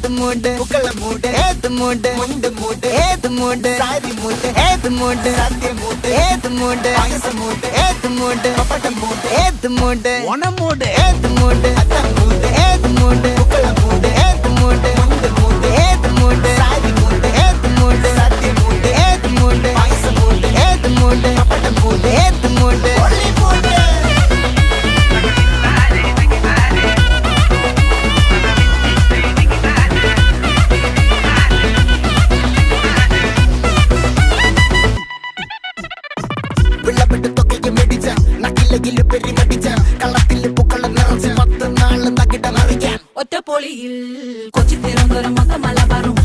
മൂട് പുക്കള മൂട് ഏത് മൂട് മുണ്ട് മൂട് ഏത് മൂട് സാരി മൂട് ഏത് മൂട് സദ്യ മൂട് ഏത് മൂട് പായസ മൂട് ഏത് മൂട് പപ്പടം മൂട് ഏത് മൂട് ഓണം മൂട് ഏത് മൂട് അത്തം മൂട് ഏത് മൂട് പുക്കള മൂട് ഏത് മൂട് മുണ്ട് മൂട് ഏത് മൂട് സാരി മൂട് ഏത് മൂട് സദ്യ മൂട് ഏത് മൂട് പായസ മൂട് ഏത് മൂട് പപ്പടം മൂട് ഏത് മൂട് ഒള്ളി മൂട് ഒറ്റപ്പൊളിയിൽ കൊച്ചി തിരുവനന്തപുരം മൊത്തം മലബാറും